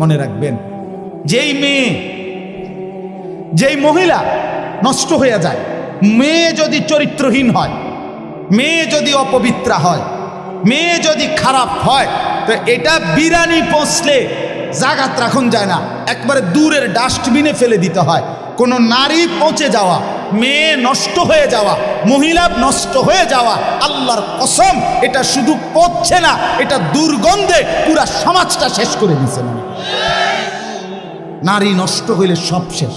মনে রাখবেন, যেই মেয়ে যেই মহিলা নষ্ট হয়ে যায়, মেয়ে যদি চরিত্রহীন হয়, মেয়ে যদি অপবিত্রা হয়, মেয়ে যদি খারাপ হয়, তো এটা বিরানি পৌঁছলে জাগাত রাখুন যায় না, একবারে দূরের ডাস্টবিনে ফেলে দিতে হয়। কোনো নারী পচে যাওয়া, মেয়ে নষ্ট হয়ে যাওয়া, মহিলা নষ্ট হয়ে যাওয়া, আল্লাহর কসম এটা শুধু পচছে না, এটা দুর্গন্ধে পুরা সমাজটা শেষ করে দিছে। নারী নষ্ট হইলে সব শেষ।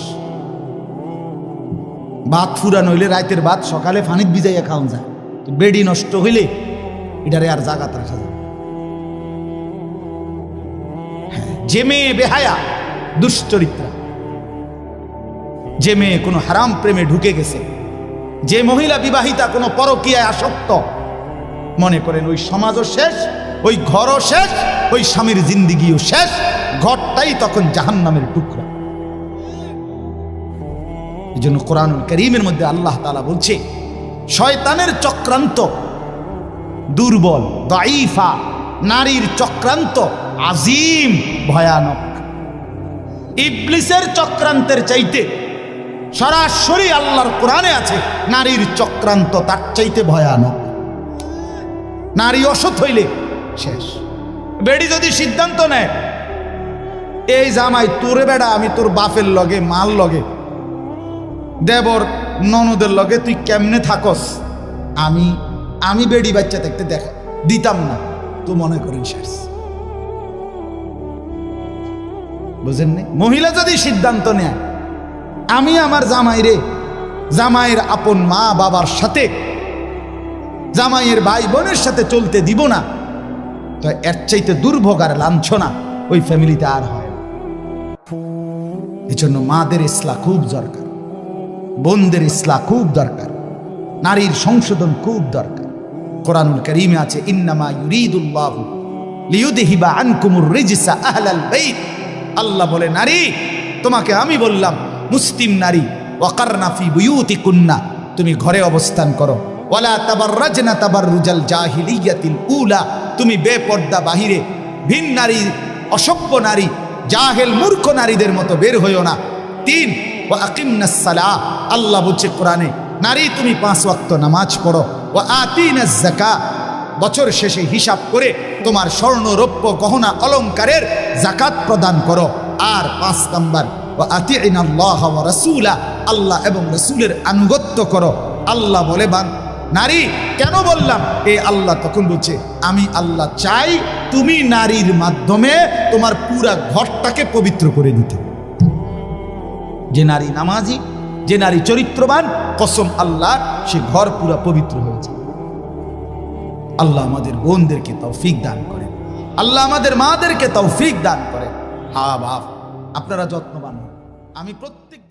ভাত ফুরান হইলে রাতের ভাত সকালে ফানিত ভিজাইয়া খাওয়া যায়, বেডি নষ্ট হইলে এটারে আর জাগাত রাখা যায়। যে মেয়ে বেহায়া, দুশ্চরিত্রা, যে মেয়ে কোনো হারাম প্রেমে ঢুকে গেছে, যে মহিলা বিবাহিতা কোনো পরকীয়ায় আসক্ত, মনে করেন ওই সমাজও শেষ, ওই ঘরও শেষ, ওই স্বামীর জিন্দিগিও শেষ, ঘরটাই তখন জাহান্নামের টুকরা। এই জন্য কোরআনুল কারীমের মধ্যে আল্লাহ তাআলা বলছে, শয়তানের চক্রান্ত দুর্বল, দাঈফা, নারীর চক্রান্ত আজিম, ভয়ানক। ইবলিসের চক্রান্তের চাইতে সরাসরি আল্লাহর কোরআনে আছে নারীর চক্রান্ত তার চাইতে ভয়ানক। নারী অসৎ হইলে শেষ। বেডি যদি সিদ্ধান্ত নেয়, এই জামাই তোরে বেড়া আমি তোর বাপের লগে, মাল লগে, দেবর ননদের লগে তুই কেমনে থাকস, আমি বেডি বাচ্চা দেখতে দেখা দিতাম না, তো মনে করেন শেষ। বুঝেন না? মহিলা যদি সিদ্ধান্ত নেয় আমি আমার জামাইরে, জামাইয়ের আপন মা বাবার সাথে, জামাইয়ের ভাই বোনের সাথে চলতে দিব না, তো এর চাইতে দুর্ভোগ আর লাঞ্ছনা ওই ফ্যামিলিতে আর হয় না। এই জন্য মাদের ইসলাহ খুব দরকার, বোনদের ইসলাহ খুব দরকার, নারীর সংশোধন খুব দরকার। কোরআনুল কারীমে আছে, ইন্নামা ইউরিদুল্লাহু লিইউযহিবা আনকুমুর রিজসা আহলাল বাইত। আল্লাহ বলে, নারী তোমাকে আমি বললাম, মুসলিম নারী, ওয়াকারনা ফি বুয়ুতিকুন্না, তুমি ঘরে অবস্থান করো, ওয়ালা তাবাররাজনা তাবাররুজাল জাহিলিয়াতিল উলা, তুমি বেপর্দা বাহিরে ভিন নারী, অসভ্য নারী, জাহেল মূর্খ নারীদের মতো বের হইও না। 3 ওয়া আকিমনাস সালাহ, আল্লাহ বলছে কোরআনে, নারী তুমি 5 ওয়াক্ত নামাজ পড়ো, ওয়া আতিনাজ যাকাত, বছর শেষে হিসাব করে তোমার স্বর্ণ রৌপ্য গহনা অলংকারের যাকাত প্রদান করো। আর 5 নাম্বার, ওয়া আতিইনাল্লাহ ওয়া রাসূলা, আল্লাহ এবং রাসূলের আনুগত্য করো। আল্লাহ বলে, নারী কেন বললাম? এই আল্লাহ তখন বলছে, আমি আল্লাহ চাই তুমি নারীর মাধ্যমে তোমার পুরা ঘরটাকে পবিত্র করে দিতে। যে নারী নামাজি, যে নারী চরিত্রবান, কসম আল্লাহ সে ঘর পুরা পবিত্র হয়েছে। আল্লাহ আমাদের বোনদেরকে তৌফিক দান করেন, আল্লাহ আমাদের মাদেরকে তৌফিক দান করেন। হ্যাঁ বাপ, আপনারা যত্নবান হন। আমি প্রত্যেক